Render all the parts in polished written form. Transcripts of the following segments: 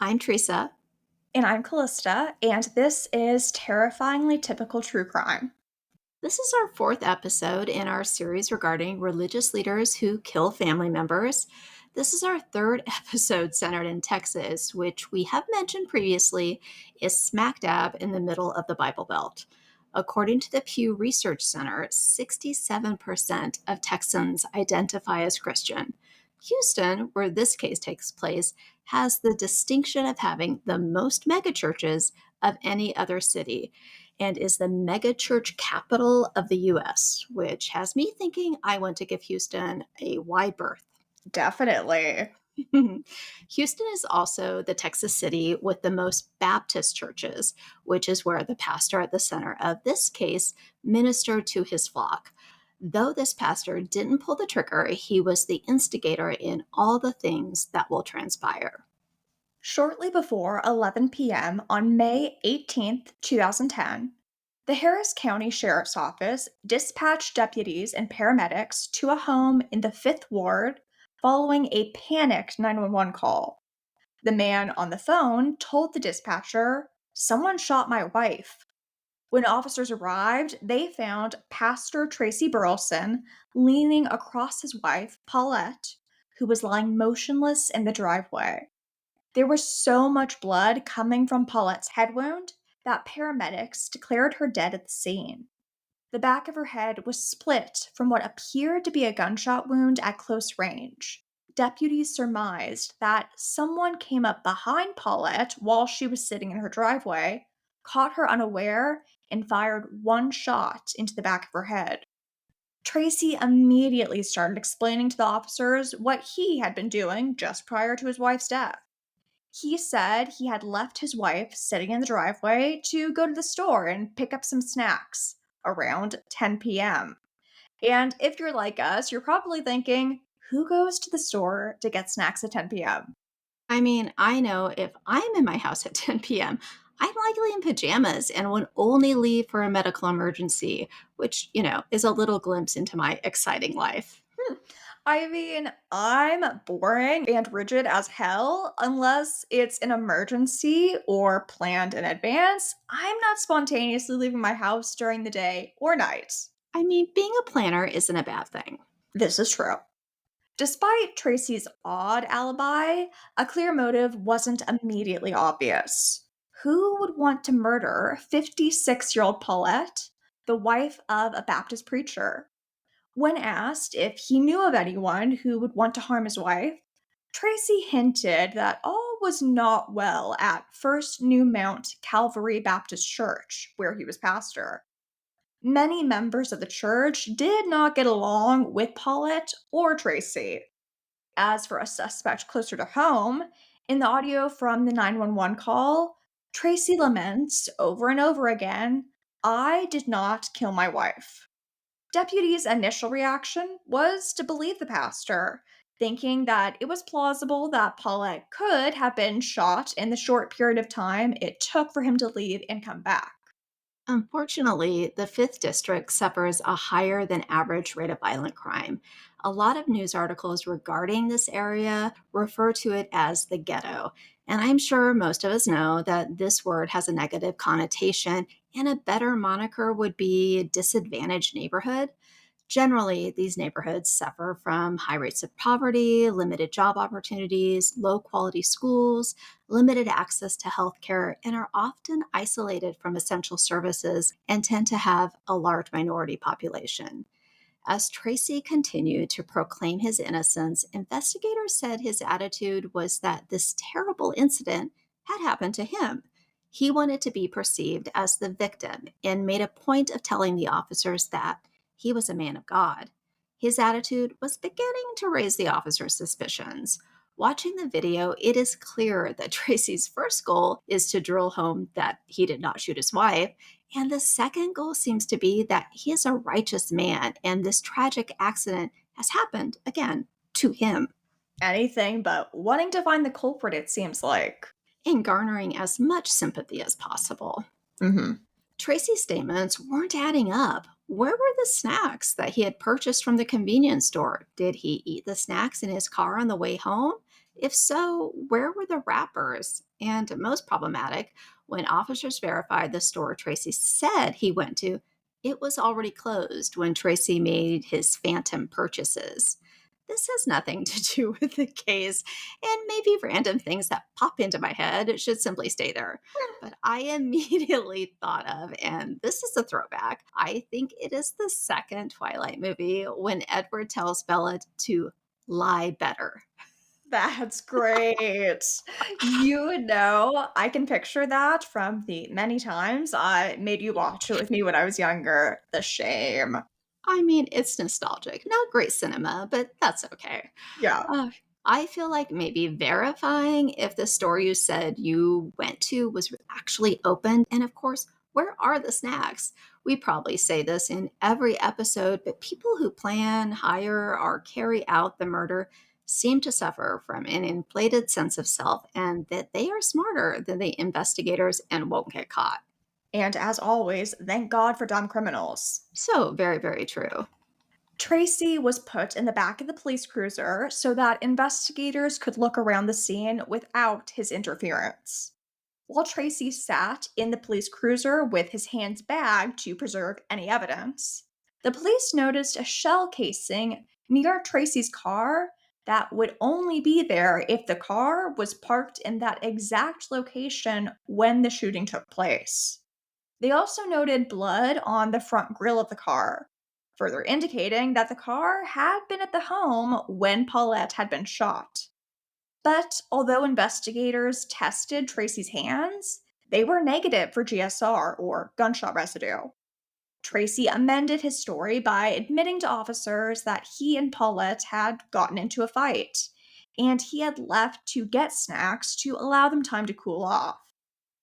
I'm Teresa. And I'm Callista, and this is Terrifyingly Typical True Crime. This is our fourth episode in our series regarding religious leaders who kill family members. This is our third episode centered in Texas, which we have mentioned previously is smack dab in the middle of the Bible Belt. According to the Pew Research Center, 67% of Texans identify as Christian. Houston, where this case takes place, has the distinction of having the most megachurches of any other city and is the megachurch capital of the US, which has me thinking I want to give Houston a wide berth. Definitely. Houston is also the Texas city with the most Baptist churches, which is where the pastor at the center of this case ministered to his flock. Though this pastor didn't pull the trigger, he was the instigator in all the things that will transpire. Shortly before 11 p.m. on May 18th, 2010, the Harris County Sheriff's Office dispatched deputies and paramedics to a home in the 5th Ward following a panicked 911 call. The man on the phone told the dispatcher, "Someone shot my wife." When officers arrived, they found Pastor Tracy Burleson leaning across his wife, Paulette, who was lying motionless in the driveway. There was so much blood coming from Paulette's head wound that paramedics declared her dead at the scene. The back of her head was split from what appeared to be a gunshot wound at close range. Deputies surmised that someone came up behind Paulette while she was sitting in her driveway, caught her unaware, and fired one shot into the back of her head. Tracy immediately started explaining to the officers what he had been doing just prior to his wife's death. He said he had left his wife sitting in the driveway to go to the store and pick up some snacks around 10 p.m. And if you're like us, you're probably thinking, who goes to the store to get snacks at 10 p.m.? I mean, I know if I'm in my house at 10 p.m., I'm likely in pajamas and would only leave for a medical emergency, which, is a little glimpse into my exciting life. I mean, I'm boring and rigid as hell unless it's an emergency or planned in advance. I'm not spontaneously leaving my house during the day or night. I mean, being a planner isn't a bad thing. This is true. Despite Tracy's odd alibi, a clear motive wasn't immediately obvious. Who would want to murder 56-year-old Paulette, the wife of a Baptist preacher? When asked if he knew of anyone who would want to harm his wife, Tracy hinted that all was not well at First New Mount Calvary Baptist Church, where he was pastor. Many members of the church did not get along with Paulette or Tracy. As for a suspect closer to home, in the audio from the 911 call, Tracy laments over and over again, "I did not kill my wife." Deputies' initial reaction was to believe the pastor, thinking that it was plausible that Paulette could have been shot in the short period of time it took for him to leave and come back. Unfortunately, the 5th District suffers a higher than average rate of violent crime. A lot of news articles regarding this area refer to it as the ghetto. And I'm sure most of us know that this word has a negative connotation, and a better moniker would be disadvantaged neighborhood. Generally, these neighborhoods suffer from high rates of poverty, limited job opportunities, low quality schools, limited access to healthcare, and are often isolated from essential services and tend to have a large minority population. As Tracy continued to proclaim his innocence, investigators said his attitude was that this terrible incident had happened to him. He wanted to be perceived as the victim and made a point of telling the officers that he was a man of God. His attitude was beginning to raise the officers' suspicions. Watching the video, it is clear that Tracy's first goal is to drill home that he did not shoot his wife, and the second goal seems to be that he is a righteous man and this tragic accident has happened again to him, Anything but wanting to find the culprit, it seems like. and garnering as much sympathy as possible. Hmm. Tracy's statements weren't adding up. Where were the snacks that he had purchased from the convenience store? Did he eat the snacks in his car on the way home? If so, where were the wrappers? And most problematic, when officers verified the store Tracy said he went to, it was already closed when Tracy made his phantom purchases. This has nothing to do with the case, and maybe random things that pop into my head should simply stay there. But I immediately thought of, and this is a throwback, I think it is the second Twilight movie when Edward tells Bella to lie better. That's great. I can picture that from the many times I made you watch it with me when I was younger. The shame. I mean, it's nostalgic. Not great cinema, but that's okay. Yeah. Uh, I feel like maybe verifying if the store you said you went to was actually open. And of course, where are the snacks? We probably say this in every episode, but people who plan, hire, or carry out the murder seem to suffer from an inflated sense of self and that they are smarter than the investigators and won't get caught. And as always, thank God for dumb criminals. So, very, very true. Tracy was put in the back of the police cruiser so that investigators could look around the scene without his interference. While Tracy sat in the police cruiser with his hands bagged to preserve any evidence, the police noticed a shell casing near Tracy's car that would only be there if the car was parked in that exact location when the shooting took place. They also noted blood on the front grille of the car, further indicating that the car had been at the home when Paulette had been shot. But although investigators tested Tracy's hands, they were negative for GSR or gunshot residue. Tracy amended his story by admitting to officers that he and Paulette had gotten into a fight, and he had left to get snacks to allow them time to cool off.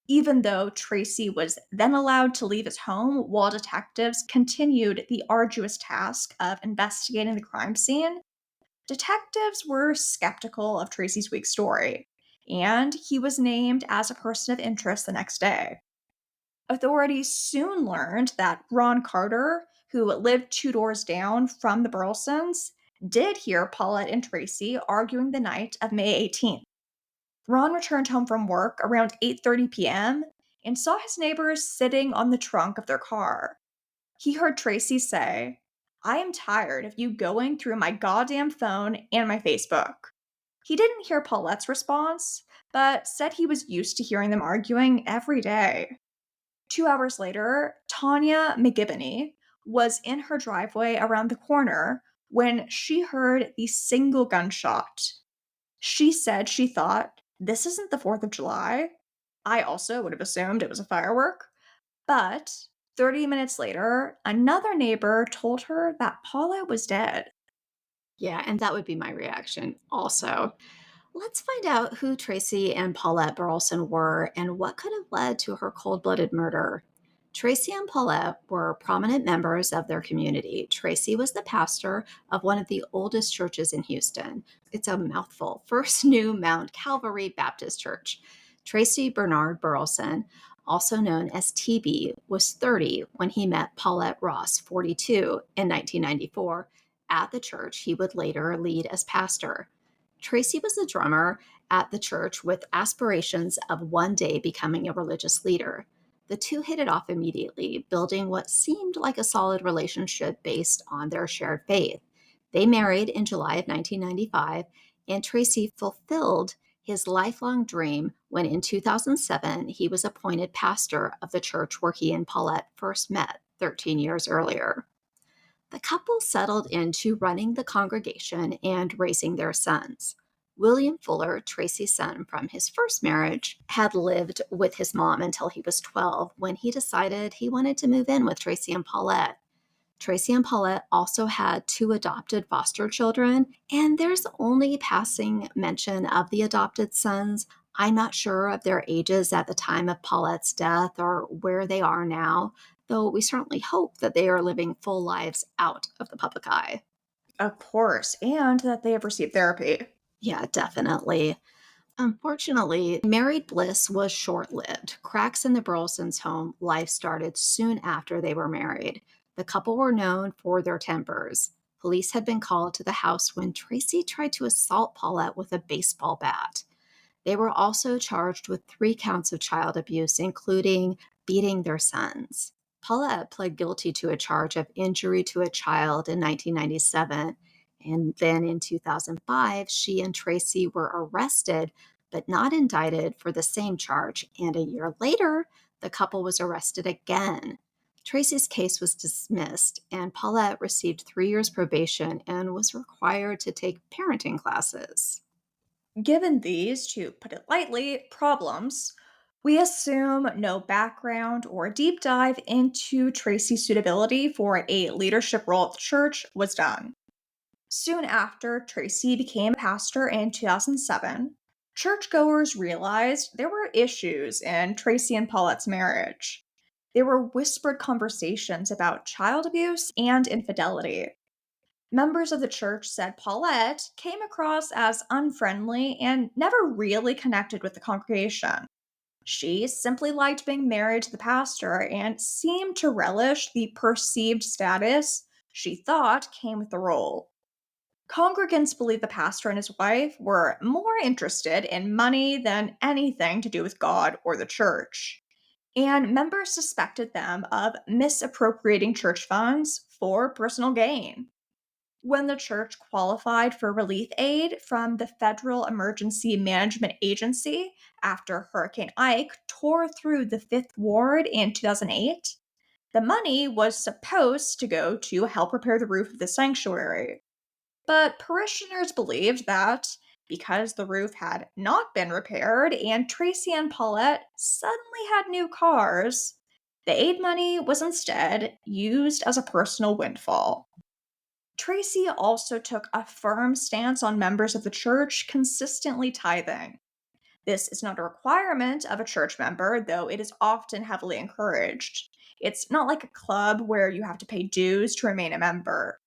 Even though Tracy was then allowed to leave his home while detectives continued the arduous task of investigating the crime scene, detectives were skeptical of Tracy's weak story, and he was named as a person of interest the next day. Authorities soon learned that Ron Carter, who lived 2 doors down from the Burlesons, did hear Paulette and Tracy arguing the night of May 18th. Ron returned home from work around 8:30 p.m. and saw his neighbors sitting on the trunk of their car. He heard Tracy say, "I am tired of you going through my goddamn phone and my Facebook." He didn't hear Paulette's response, but said he was used to hearing them arguing every day. 2 hours later, Tanya McGibbony was in her driveway around the corner when she heard the single gunshot. She said she thought, "This isn't the 4th of July." I also would have assumed it was a firework. But 30 minutes later, another neighbor told her that Paula was dead. Yeah, and that would be my reaction also. Let's find out who Tracy and Paulette Burleson were and what could have led to her cold blooded murder. Tracy and Paulette were prominent members of their community. Tracy was the pastor of one of the oldest churches in Houston. It's a mouthful. First New Mount Calvary Baptist Church. Tracy Bernard Burleson, also known as TB, was 30 when he met Paulette Ross, 42, in 1994 at the church he would later lead as pastor. Tracy was a drummer at the church with aspirations of one day becoming a religious leader. The two hit it off immediately, building what seemed like a solid relationship based on their shared faith. They married in July of 1995, and Tracy fulfilled his lifelong dream when in 2007 he was appointed pastor of the church where he and Paulette first met 13 years earlier. The couple settled into running the congregation and raising their sons. William Fuller, Tracy's son from his first marriage, had lived with his mom until he was 12 when he decided he wanted to move in with Tracy and Paulette. Tracy and Paulette also had two adopted foster children, and there's only passing mention of the adopted sons. I'm not sure of their ages at the time of Paulette's death or where they are now, though we certainly hope that they are living full lives out of the public eye. Of course, and that they have received therapy. Yeah, definitely. Unfortunately, married bliss was short lived. Cracks in the Burlesons' home life started soon after they were married. The couple were known for their tempers. Police had been called to the house when Tracy tried to assault Paulette with a baseball bat. They were also charged with 3 counts of child abuse, including beating their sons. Paulette pled guilty to a charge of injury to a child in 1997. And then in 2005, she and Tracy were arrested but not indicted for the same charge. And a year later, the couple was arrested again. Tracy's case was dismissed, and Paulette received 3 years probation and was required to take parenting classes. Given these, to put it lightly, problems, we assume no background or deep dive into Tracy's suitability for a leadership role at the church was done. Soon after Tracy became a pastor in 2007, churchgoers realized there were issues in Tracy and Paulette's marriage. There were whispered conversations about child abuse and infidelity. Members of the church said Paulette came across as unfriendly and never really connected with the congregation. She simply liked being married to the pastor and seemed to relish the perceived status she thought came with the role. Congregants believe the pastor and his wife were more interested in money than anything to do with God or the church. And members suspected them of misappropriating church funds for personal gain. When the church qualified for relief aid from the Federal Emergency Management Agency after Hurricane Ike tore through the Fifth Ward in 2008, the money was supposed to go to help repair the roof of the sanctuary. But parishioners believed that because the roof had not been repaired and Tracy and Paulette suddenly had new cars, the aid money was instead used as a personal windfall. Tracy also took a firm stance on members of the church consistently tithing. This is not a requirement of a church member, though it is often heavily encouraged. It's not like a club where you have to pay dues to remain a member.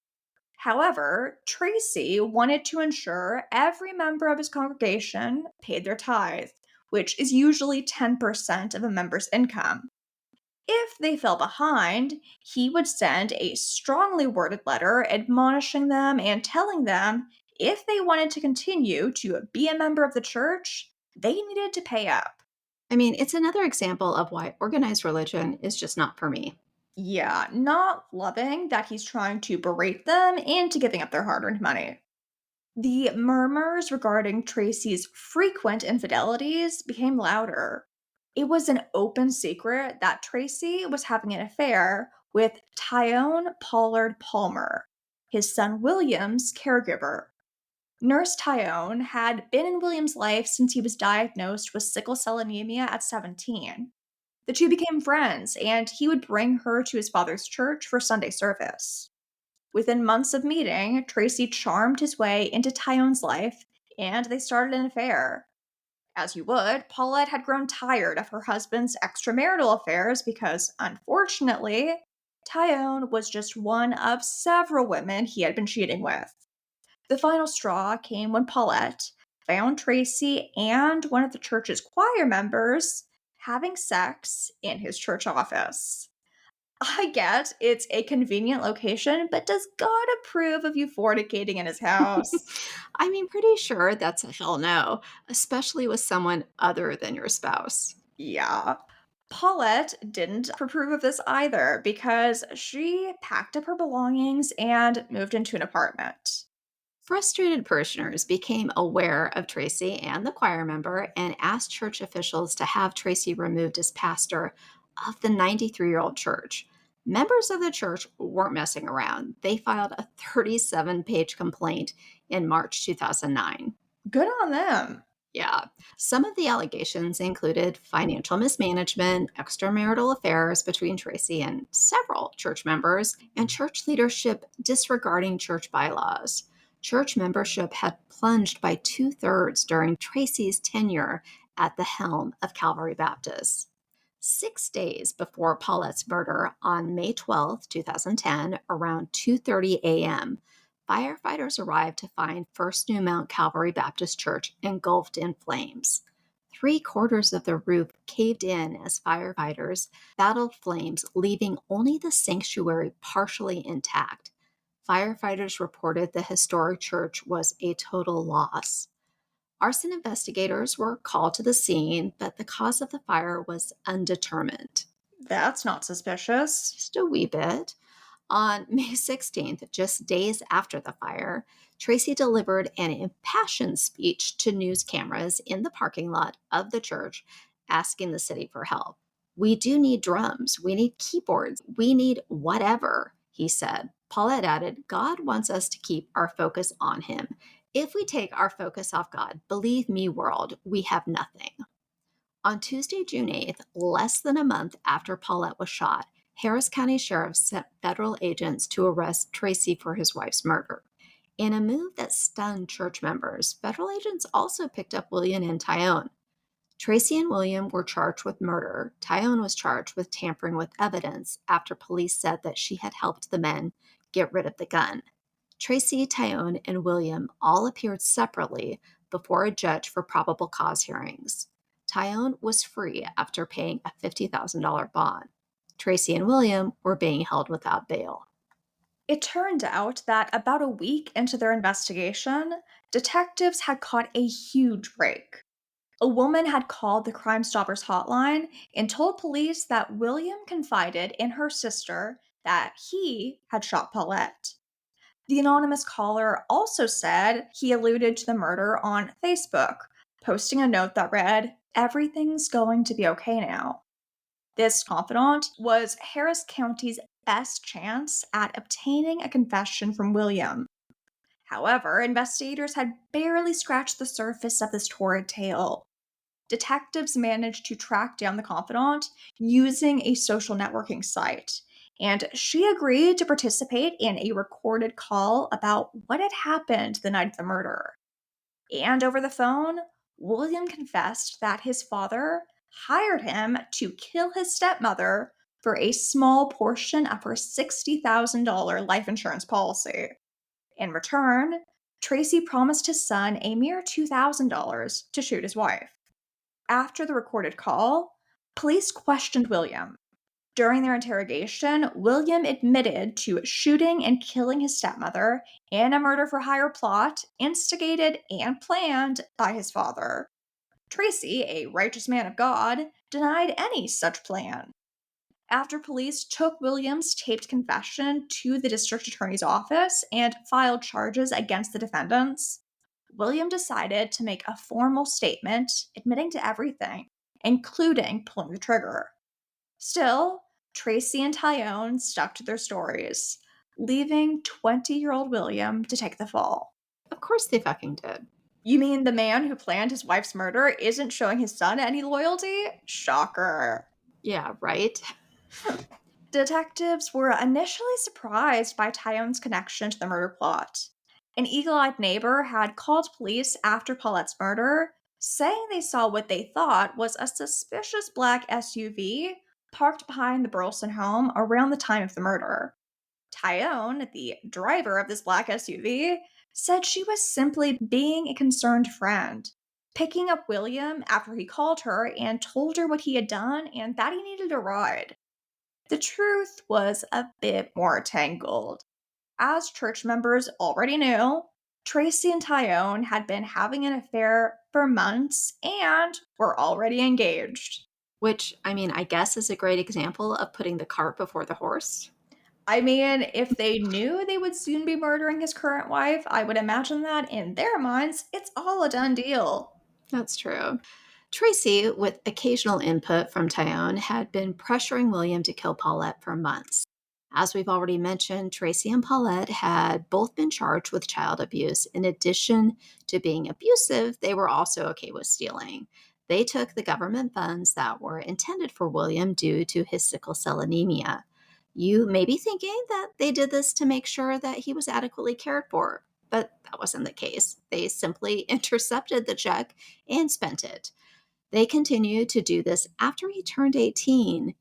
However, Tracy wanted to ensure every member of his congregation paid their tithe, which is usually 10% of a member's income. If they fell behind, he would send a strongly worded letter admonishing them and telling them if they wanted to continue to be a member of the church, they needed to pay up. I mean, it's another example of why organized religion is just not for me. Yeah, not loving that he's trying to berate them into giving up their hard earned money. The murmurs regarding Tracy's frequent infidelities became louder. It was an open secret that Tracy was having an affair with Tyrone Pollard Palmer, his son William's caregiver. Nurse Tyrone had been in William's life since he was diagnosed with sickle cell anemia at 17. The two became friends, and he would bring her to his father's church for Sunday service. Within months of meeting, Tracy charmed his way into Tyone's life, and they started an affair. As you would, Paulette had grown tired of her husband's extramarital affairs because, unfortunately, Tyone was just one of several women he had been cheating with. The final straw came when Paulette found Tracy and one of the church's choir members having sex in his church office. I get it's a convenient location, but does God approve of you fornicating in his house? I mean, pretty sure that's a hell no, especially with someone other than your spouse. Yeah. Paulette didn't approve of this either because she packed up her belongings and moved into an apartment. Frustrated parishioners became aware of Tracy and the choir member and asked church officials to have Tracy removed as pastor of the 93-year-old church. Members of the church weren't messing around. They filed a 37-page complaint in March 2009. Good on them. Yeah. Some of the allegations included financial mismanagement, extramarital affairs between Tracy and several church members, and church leadership disregarding church bylaws. Church membership had plunged by 2/3 during Tracy's tenure at the helm of Calvary Baptist. 6 days before Paulette's murder on May 12, 2010, around 2:30 a.m., firefighters arrived to find First New Mount Calvary Baptist Church engulfed in flames. 3/4 of the roof caved in as firefighters battled flames, leaving only the sanctuary partially intact. Firefighters reported the historic church was a total loss. Arson investigators were called to the scene, but the cause of the fire was undetermined. That's not suspicious. Just a wee bit. On May 16th, just days after the fire, Tracy delivered an impassioned speech to news cameras in the parking lot of the church, asking the city for help. We do need drums. We need keyboards. We need whatever, he said. Paulette added, God wants us to keep our focus on him. If we take our focus off God, believe me, world, we have nothing. On Tuesday, June 8th, less than a month after Paulette was shot, Harris County Sheriff sent federal agents to arrest Tracy for his wife's murder. In a move that stunned church members, federal agents also picked up William and Tyone. Tracy and William were charged with murder. Tyone was charged with tampering with evidence after police said that she had helped the men get rid of the gun. Tracy, Tyone, and William all appeared separately before a judge for probable cause hearings. Tyone was free after paying a $50,000 bond. Tracy and William were being held without bail. It turned out that about a week into their investigation, detectives had caught a huge break. A woman had called the Crime Stoppers hotline and told police that William confided in her sister that he had shot Paulette. The anonymous caller also said he alluded to the murder on Facebook, posting a note that read, "Everything's going to be okay now." This confidant was Harris County's best chance at obtaining a confession from William. However, investigators had barely scratched the surface of this torrid tale. Detectives managed to track down the confidant using a social networking site, and she agreed to participate in a recorded call about what had happened the night of the murder. And over the phone, William confessed that his father hired him to kill his stepmother for a small portion of her $60,000 life insurance policy. In return, Tracy promised his son a mere $2,000 to shoot his wife. After the recorded call, police questioned William. During their interrogation, William admitted to shooting and killing his stepmother in a murder for hire plot instigated and planned by his father. Tracy, a righteous man of God, denied any such plan. After police took William's taped confession to the district attorney's office and filed charges against the defendants, William decided to make a formal statement admitting to everything, including pulling the trigger. Still, Tracy and Tyone stuck to their stories, leaving 20-year-old William to take the fall. Of course they fucking did. You mean the man who planned his wife's murder isn't showing his son any loyalty? Shocker. Yeah, right? Detectives were initially surprised by Tyone's connection to the murder plot. An eagle-eyed neighbor had called police after Paulette's murder, saying they saw what they thought was a suspicious black SUV parked behind the Burleson home around the time of the murder. Tyone, the driver of this black SUV, said she was simply being a concerned friend, picking up William after he called her and told her what he had done and that he needed a ride. The truth was a bit more tangled. As church members already knew, Tracy and Tyone had been having an affair for months and were already engaged. Which, I mean, I guess is a great example of putting the cart before the horse. I mean, if they knew they would soon be murdering his current wife, I would imagine that in their minds, it's all a done deal. That's true. Tracy, with occasional input from Tyone, had been pressuring William to kill Paulette for months. As we've already mentioned, Tracy and Paulette had both been charged with child abuse. In addition to being abusive, they were also okay with stealing. They took the government funds that were intended for William due to his sickle cell anemia. You may be thinking that they did this to make sure that he was adequately cared for, but that wasn't the case. They simply intercepted the check and spent it. They continued to do this after he turned 18.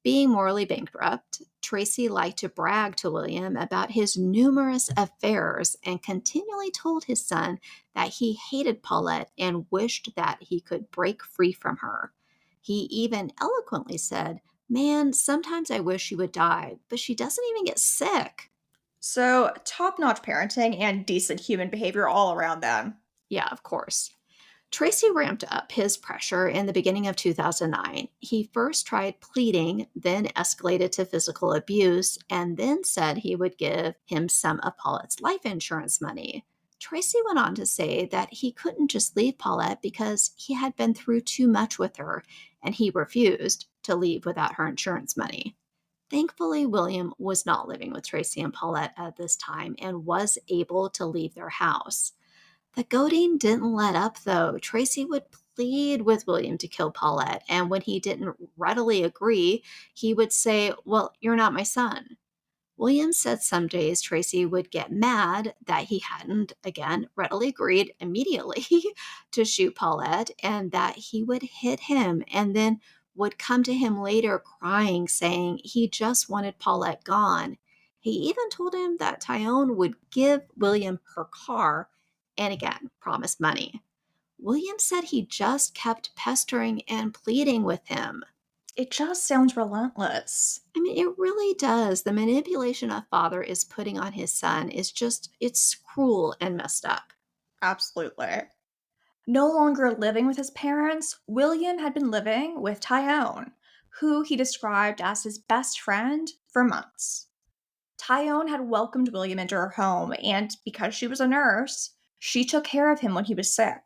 Being morally bankrupt, Tracy liked to brag to William about his numerous affairs and continually told his son that he hated Paulette and wished that he could break free from her. He even eloquently said, "Man, sometimes I wish she would die, but she doesn't even get sick." So, top notch parenting and decent human behavior all around then. Yeah, of course. Tracy ramped up his pressure in the beginning of 2009. He first tried pleading, then escalated to physical abuse, and then said he would give him some of Paulette's life insurance money. Tracy went on to say that he couldn't just leave Paulette because he had been through too much with her, and he refused to leave without her insurance money. Thankfully, William was not living with Tracy and Paulette at this time and was able to leave their house. The goading didn't let up, though. Tracy would plead with William to kill Paulette, and when he didn't readily agree, he would say, "Well, you're not my son." William said some days Tracy would get mad that he hadn't, again, readily agreed immediately to shoot Paulette, and that he would hit him and then would come to him later crying, saying he just wanted Paulette gone. He even told him that Tyone would give William her car and again promised money. William said he just kept pestering and pleading with him. It just sounds relentless. I mean, it really does. The manipulation a father is putting on his son is just, it's cruel and messed up. Absolutely. No longer living with his parents, William had been living with Tyone, who he described as his best friend for months. Tyone had welcomed William into her home, and because she was a nurse, she took care of him when he was sick.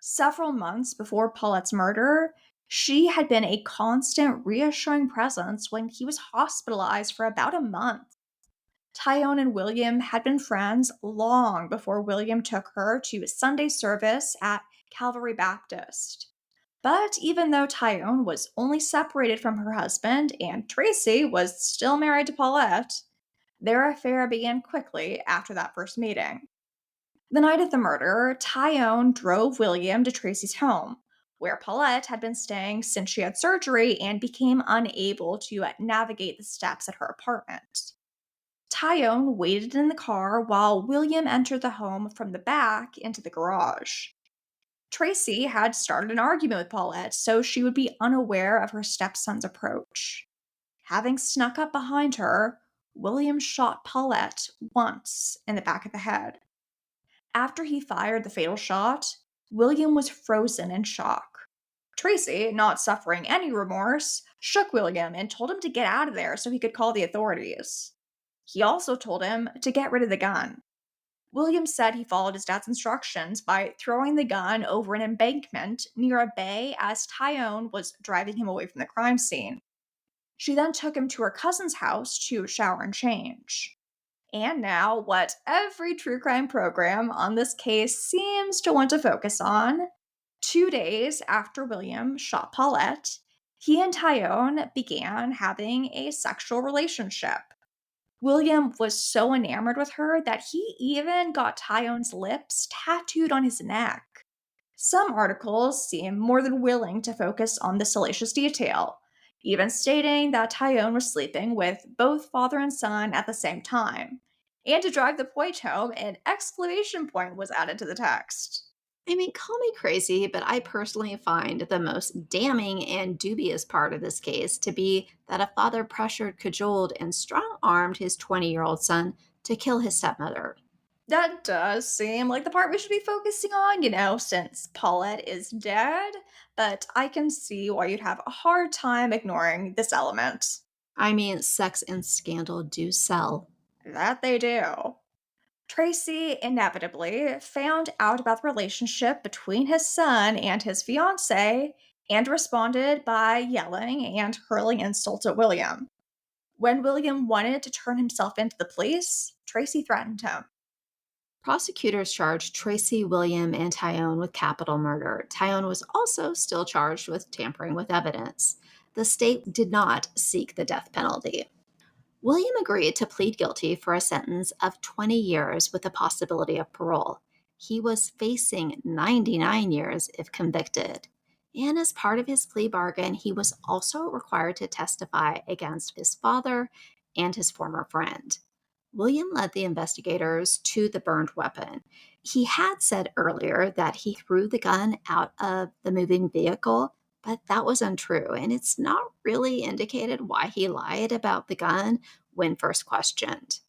Several months before Paulette's murder, she had been a constant, reassuring presence when he was hospitalized for about a month. Tyone and William had been friends long before William took her to a Sunday service at Calvary Baptist. But even though Tyone was only separated from her husband and Tracy was still married to Paulette, their affair began quickly after that first meeting. The night of the murder, Tyone drove William to Tracy's home, where Paulette had been staying since she had surgery and became unable to navigate the steps at her apartment. Tyone waited in the car while William entered the home from the back into the garage. Tracy had started an argument with Paulette so she would be unaware of her stepson's approach. Having snuck up behind her, William shot Paulette once in the back of the head. After he fired the fatal shot, William was frozen in shock. Tracy, not suffering any remorse, shook William and told him to get out of there so he could call the authorities. He also told him to get rid of the gun. William said he followed his dad's instructions by throwing the gun over an embankment near a bay as Tyone was driving him away from the crime scene. She then took him to her cousin's house to shower and change. And now, what every true crime program on this case seems to want to focus on, 2 days after William shot Paulette, he and Tyone began having a sexual relationship. William was so enamored with her that he even got Tyone's lips tattooed on his neck. Some articles seem more than willing to focus on this salacious detail, even stating that Tyone was sleeping with both father and son at the same time. And to drive the point home, an exclamation point was added to the text. I mean, call me crazy, but I personally find the most damning and dubious part of this case to be that a father pressured, cajoled, and strong armed his 20-year-old son to kill his stepmother. That does seem like the part we should be focusing on, since Paulette is dead, but I can see why you'd have a hard time ignoring this element. I mean, sex and scandal do sell. That they do. Tracy inevitably found out about the relationship between his son and his fiancee and responded by yelling and hurling insults at William. When William wanted to turn himself into the police, Tracy threatened him. Prosecutors charged Tracy, William, and Tyone with capital murder. Tyone was also still charged with tampering with evidence. The state did not seek the death penalty. William agreed to plead guilty for a sentence of 20 years with the possibility of parole. He was facing 99 years if convicted. And as part of his plea bargain, he was also required to testify against his father and his former friend. William led the investigators to the burned weapon. He had said earlier that he threw the gun out of the moving vehicle, but that was untrue, and it's not really indicated why he lied about the gun when first questioned.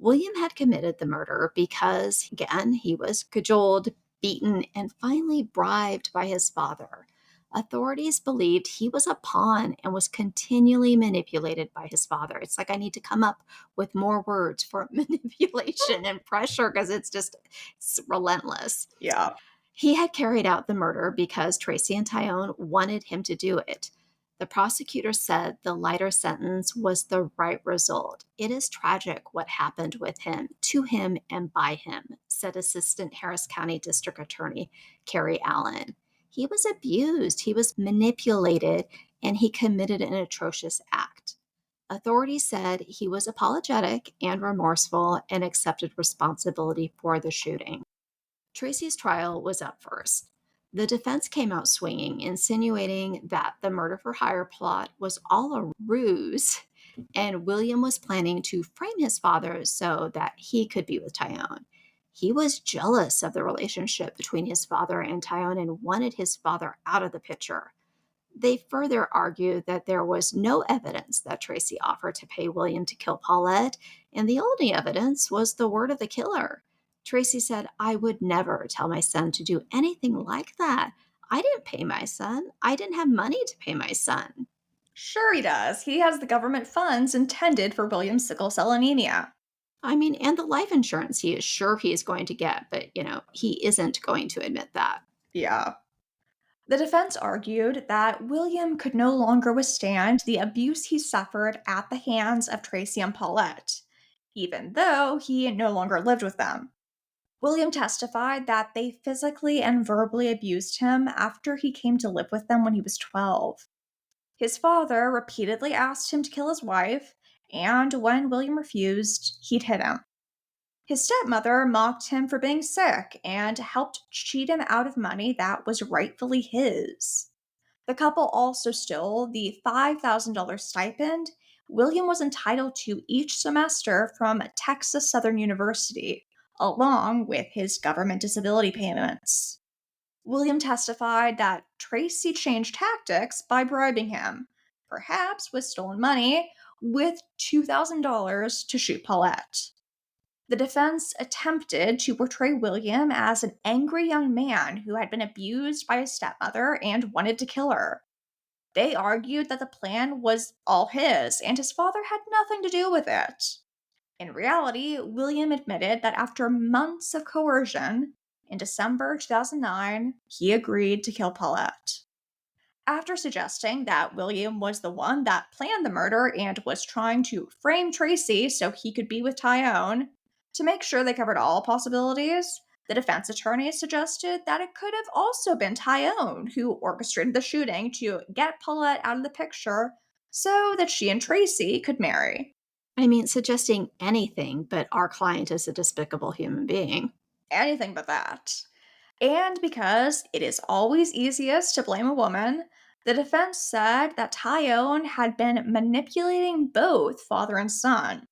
William had committed the murder because, again, he was cajoled, beaten, and finally bribed by his father. Authorities believed he was a pawn and was continually manipulated by his father. It's like I need to come up with more words for manipulation and pressure because it's relentless. Yeah. He had carried out the murder because Tracy and Tyone wanted him to do it. The prosecutor said the lighter sentence was the right result. It is tragic what happened with him, to him, and by him, said Assistant Harris County District Attorney Carrie Allen. He was abused, he was manipulated, and he committed an atrocious act. Authorities said he was apologetic and remorseful and accepted responsibility for the shooting. Tracy's trial was up first. The defense came out swinging, insinuating that the murder for hire plot was all a ruse, and William was planning to frame his father so that he could be with Tyone. He was jealous of the relationship between his father and Tyone and wanted his father out of the picture. They further argued that there was no evidence that Tracy offered to pay William to kill Paulette, and the only evidence was the word of the killer. Tracy said, I would never tell my son to do anything like that. I didn't pay my son. I didn't have money to pay my son. Sure, he does. He has the government funds intended for William's sickle cell anemia. I mean, and the life insurance he is sure he is going to get, but, he isn't going to admit that. Yeah. The defense argued that William could no longer withstand the abuse he suffered at the hands of Tracy and Paulette, even though he no longer lived with them. William testified that they physically and verbally abused him after he came to live with them when he was 12. His father repeatedly asked him to kill his wife, and when William refused, he'd hit him. His stepmother mocked him for being sick and helped cheat him out of money that was rightfully his. The couple also stole the $5,000 stipend William was entitled to each semester from Texas Southern University, along with his government disability payments. William testified that Tracy changed tactics by bribing him, perhaps with stolen money, with $2,000 to shoot Paulette. The defense attempted to portray William as an angry young man who had been abused by his stepmother and wanted to kill her. They argued that the plan was all his and his father had nothing to do with it. In reality, William admitted that after months of coercion, in December 2009, he agreed to kill Paulette. After suggesting that William was the one that planned the murder and was trying to frame Tracy so he could be with Tyone, to make sure they covered all possibilities, the defense attorney suggested that it could have also been Tyone who orchestrated the shooting to get Paulette out of the picture so that she and Tracy could marry. I mean, suggesting anything but our client is a despicable human being. Anything but that. And because it is always easiest to blame a woman, the defense said that Tyone had been manipulating both father and son.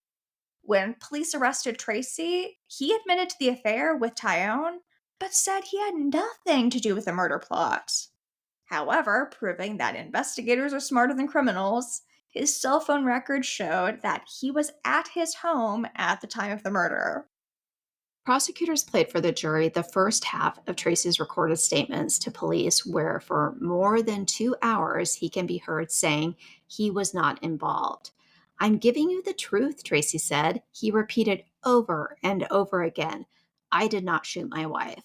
When police arrested Tracy, he admitted to the affair with Tyone, but said he had nothing to do with the murder plot. However, proving that investigators are smarter than criminals, his cell phone records showed that he was at his home at the time of the murder. Prosecutors played for the jury the first half of Tracy's recorded statements to police, where for more than 2 hours he can be heard saying he was not involved. I'm giving you the truth, Tracy said. He repeated over and over again, I did not shoot my wife.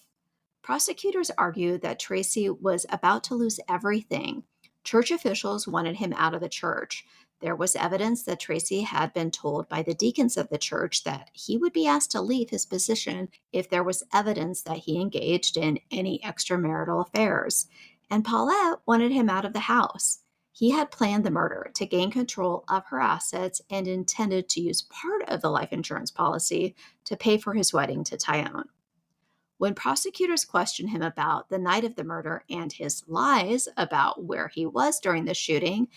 Prosecutors argued that Tracy was about to lose everything. Church officials wanted him out of the church. There was evidence that Tracy had been told by the deacons of the church that he would be asked to leave his position if there was evidence that he engaged in any extramarital affairs. And Paulette wanted him out of the house. He had planned the murder to gain control of her assets and intended to use part of the life insurance policy to pay for his wedding to Tyone. When prosecutors questioned him about the night of the murder and his lies about where he was during the shooting,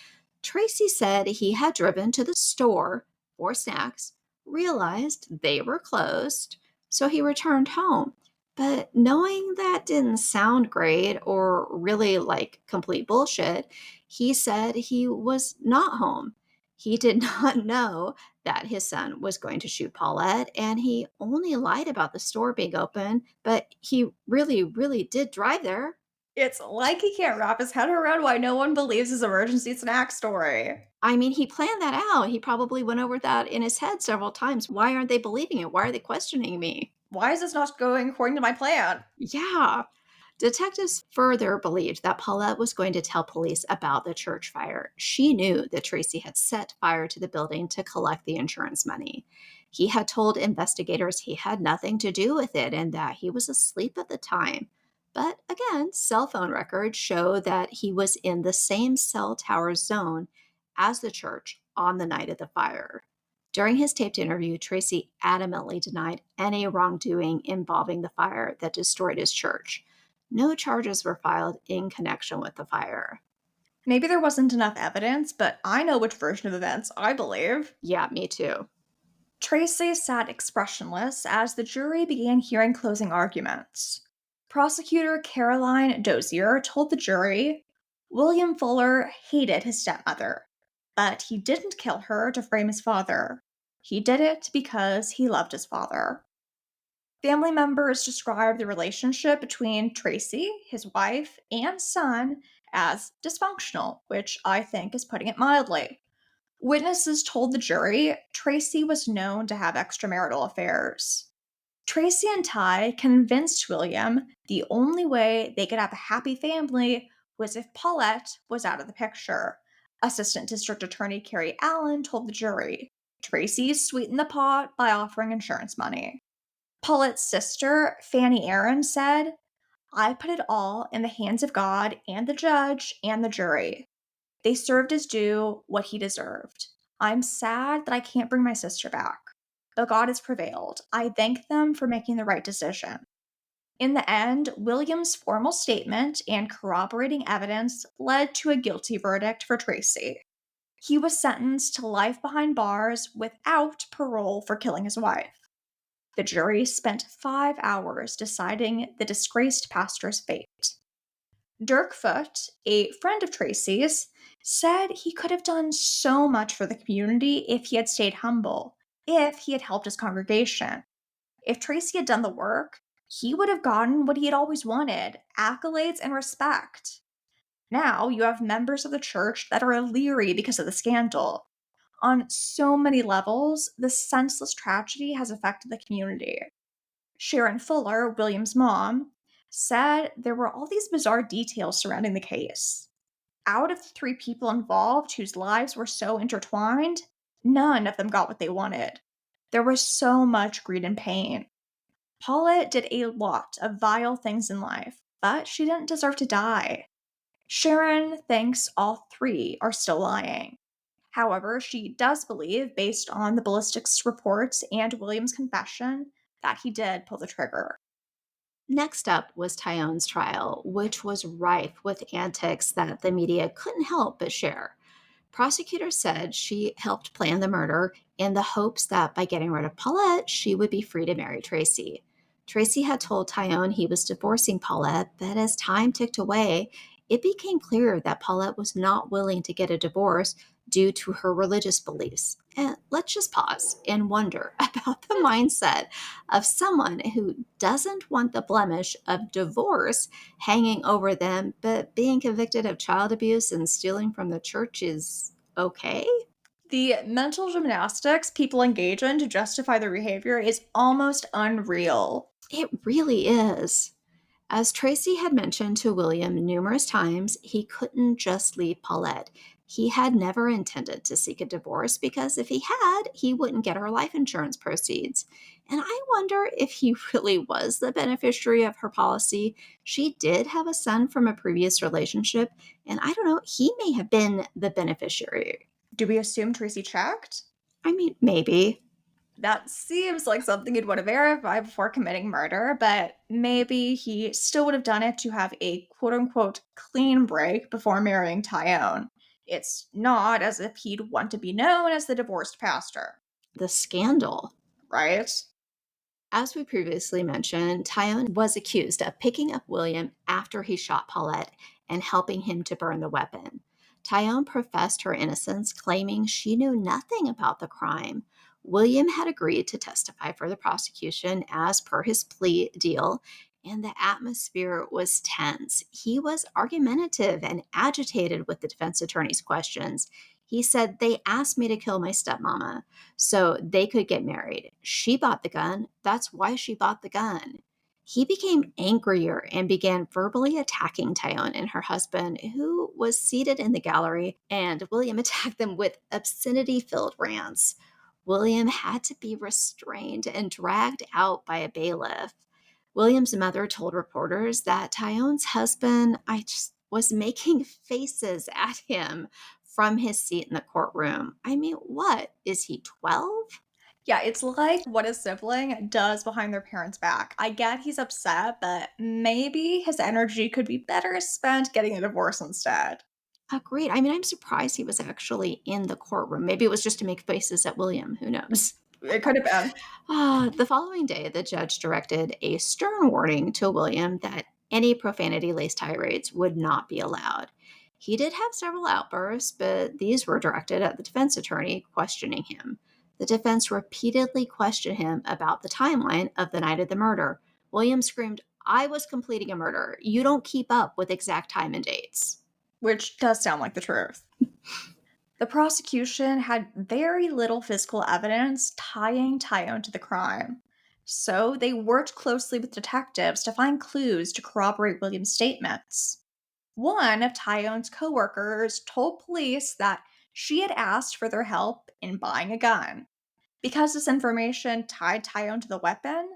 Tracy said he had driven to the store for snacks, realized they were closed, so he returned home. But knowing that didn't sound great or really like complete bullshit, he said he was not home. He did not know that his son was going to shoot Paulette, and he only lied about the store being open, but he really, really did drive there. It's like he can't wrap his head around why no one believes his emergency snack story. I mean, he planned that out. He probably went over that in his head several times. Why aren't they believing it? Why are they questioning me? Why is this not going according to my plan? Yeah. Detectives further believed that Paulette was going to tell police about the church fire. She knew that Tracy had set fire to the building to collect the insurance money. He had told investigators he had nothing to do with it and that he was asleep at the time. But again, cell phone records show that he was in the same cell tower zone as the church on the night of the fire. During his taped interview, Tracy adamantly denied any wrongdoing involving the fire that destroyed his church. No charges were filed in connection with the fire. Maybe there wasn't enough evidence, but I know which version of events I believe. Yeah, me too. Tracy sat expressionless as the jury began hearing closing arguments. Prosecutor Caroline Dozier told the jury William Fuller hated his stepmother, but he didn't kill her to frame his father. He did it because he loved his father. Family members described the relationship between Tracy, his wife, and son as dysfunctional, which I think is putting it mildly. Witnesses told the jury Tracy was known to have extramarital affairs. Tracy and Ty convinced William the only way they could have a happy family was if Paulette was out of the picture. Assistant District Attorney Carrie Allen told the jury Tracy sweetened the pot by offering insurance money. Paulette's sister, Fanny Aaron, said, I put it all in the hands of God and the judge and the jury. They served his due what he deserved. I'm sad that I can't bring my sister back, but God has prevailed. I thank them for making the right decision. In the end, William's formal statement and corroborating evidence led to a guilty verdict for Tracy. He was sentenced to life behind bars without parole for killing his wife. The jury spent 5 hours deciding the disgraced pastor's fate. Dirk Foote, a friend of Tracy's, said he could have done so much for the community if he had stayed humble, if he had helped his congregation. If Tracy had done the work, he would have gotten what he had always wanted accolades and respect. Now you have members of the church that are leery because of the scandal. On so many levels, the senseless tragedy has affected the community. Sharon Fuller, William's mom, said there were all these bizarre details surrounding the case. Out of the three people involved whose lives were so intertwined, none of them got what they wanted. There was so much greed and pain. Paulette did a lot of vile things in life, but she didn't deserve to die. Sharon thinks all three are still lying. However, she does believe, based on the ballistics reports and William's confession, that he did pull the trigger. Next up was Tyone's trial, which was rife with antics that the media couldn't help but share. Prosecutors said she helped plan the murder in the hopes that by getting rid of Paulette, she would be free to marry Tracy. Tracy had told Tyone he was divorcing Paulette, but as time ticked away, it became clear that Paulette was not willing to get a divorce due to her religious beliefs. And let's just pause and wonder about the mindset of someone who doesn't want the blemish of divorce hanging over them, but being convicted of child abuse and stealing from the church is okay? The mental gymnastics people engage in to justify their behavior is almost unreal. It really is. As Tracy had mentioned to William numerous times, he couldn't just leave Paulette. He had never intended to seek a divorce because if he had, he wouldn't get her life insurance proceeds. And I wonder if he really was the beneficiary of her policy. She did have a son from a previous relationship, and I don't know, he may have been the beneficiary. Do we assume Tracy checked? I mean, maybe. That seems like something you'd want to verify before committing murder, but maybe he still would have done it to have a quote unquote clean break before marrying Tyone. It's not as if he'd want to be known as the divorced pastor, The scandal. right? As we previously mentioned, Tyone was accused of picking up William after he shot Paulette and helping him to burn the weapon. Tyone professed her innocence, claiming she knew nothing about the crime. William had agreed to testify for the prosecution as per his plea deal, and the atmosphere was tense. He was argumentative and agitated with the defense attorney's questions. He said, "They asked me to kill my stepmama so they could get married. She bought the gun. That's why she bought the gun." He became angrier and began verbally attacking Tyone and her husband, who was seated in the gallery, and William attacked them with obscenity filled rants. William had to be restrained and dragged out by a bailiff. William's mother told reporters that Tyone's husband was making faces at him from his seat in the courtroom. I mean, what? Is he 12? Yeah, it's like what a sibling does behind their parents' back. I get he's upset, but maybe his energy could be better spent getting a divorce instead. Agreed. I mean, I'm surprised he was actually in the courtroom. Maybe it was just to make faces at William. Who knows? It could have been. The following day, the judge directed a stern warning to William that any profanity laced tirades would not be allowed. He did have several outbursts, but these were directed at the defense attorney questioning him. The defense repeatedly questioned him about the timeline of the night of the murder. William screamed, "I was completing a murder. You don't keep up with exact time and dates." Which does sound like the truth. The prosecution had very little physical evidence tying Tyone to the crime, so they worked closely with detectives to find clues to corroborate William's statements. One of Tyone's coworkers told police that she had asked for their help in buying a gun. Because this information tied Tyone to the weapon,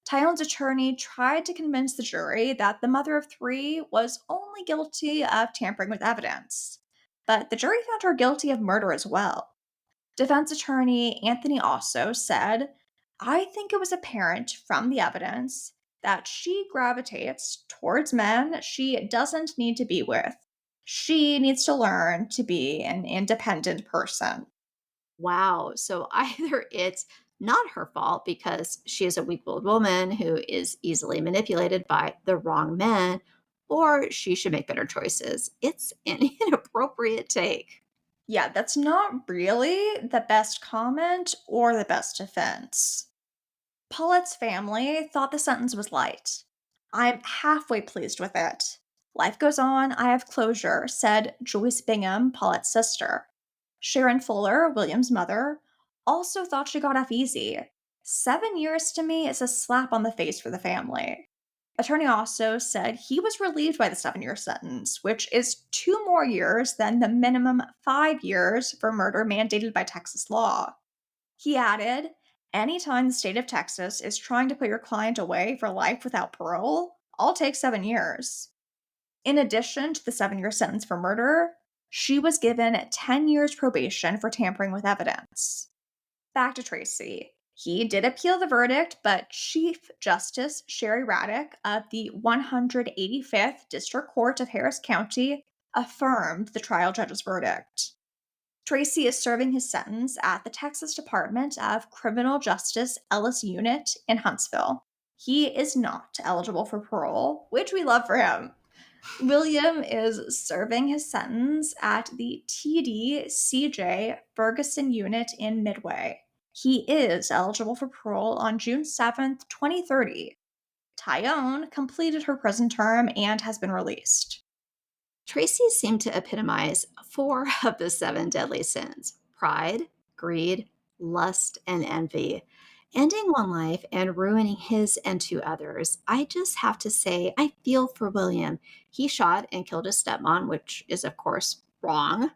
Tyone's attorney tried to convince the jury that the mother of three was only guilty of tampering with evidence. But the jury found her guilty of murder as well. Defense attorney Anthony also said, "I think it was apparent from the evidence that she gravitates towards men she doesn't need to be with. She needs to learn to be an independent person." Wow. So either it's not her fault because she is a weak willed woman who is easily manipulated by the wrong men, or she should make better choices. It's an inappropriate take. Yeah, that's not really the best comment or the best defense. Paulette's family thought the sentence was light. "I'm halfway pleased with it. Life goes on, I have closure," said Joyce Bingham, Paulette's sister. Sharon Fuller, William's mother, also thought she got off easy. "7 years to me is a slap on the face for the family." Attorney also said he was relieved by the 7 year sentence, which is 2 more years than the minimum 5 years for murder mandated by Texas law. He added, "Anytime the state of Texas is trying to put your client away for life without parole, I'll take 7 years." In addition to the 7 year sentence for murder, she was given 10 years probation for tampering with evidence. Back to Tracy. He did appeal the verdict, but Chief Justice Sherry Raddick of the 185th District Court of Harris County affirmed the trial judge's verdict. Tracy is serving his sentence at the Texas Department of Criminal Justice Ellis Unit in Huntsville. He is not eligible for parole, which we love for him. William is serving his sentence at the TD-CJ Ferguson Unit in Midway. He is eligible for parole on June 7th, 2030. Tyone completed her prison term and has been released. Tracy seemed to epitomize four of the seven deadly sins: pride, greed, lust, and envy. Ending one life and ruining his and two others. I just have to say, I feel for William. He shot and killed his stepmom, which is, of course, wrong.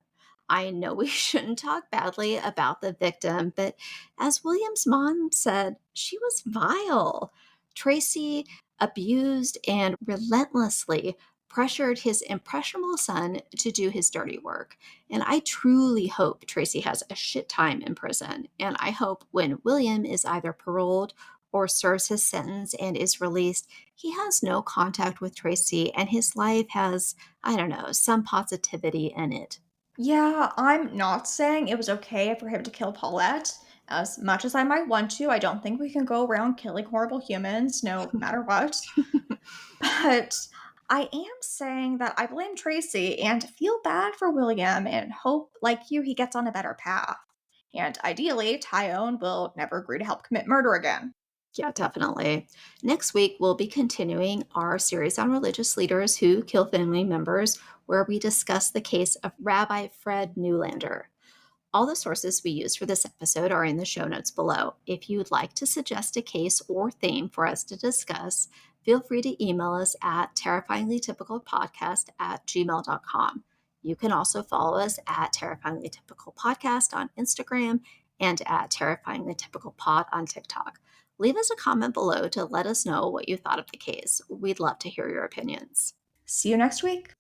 I know we shouldn't talk badly about the victim, but as William's mom said, she was vile. Tracy abused and relentlessly pressured his impressionable son to do his dirty work. And I truly hope Tracy has a shit time in prison. And I hope when William is either paroled or serves his sentence and is released, he has no contact with Tracy and his life has, I don't know, some positivity in it. Yeah, I'm not saying it was okay for him to kill Paulette. As much as I might want to, I don't think we can go around killing horrible humans no matter what. But I am saying that I blame Tracy and feel bad for William and hope, like you, he gets on a better path. And ideally, Tyone will never agree to help commit murder again. Yeah, definitely. Next week, we'll be continuing our series on religious leaders who kill family members, where we discuss the case of Rabbi Fred Newlander. All the sources we use for this episode are in the show notes below. If you would like to suggest a case or theme for us to discuss, feel free to email us at terrifyinglytypicalpodcast@gmail.com. You can also follow us at Terrifyingly Typical Podcast on Instagram and at Terrifyingly Typical Pod on TikTok. Leave us a comment below to let us know what you thought of the case. We'd love to hear your opinions. See you next week.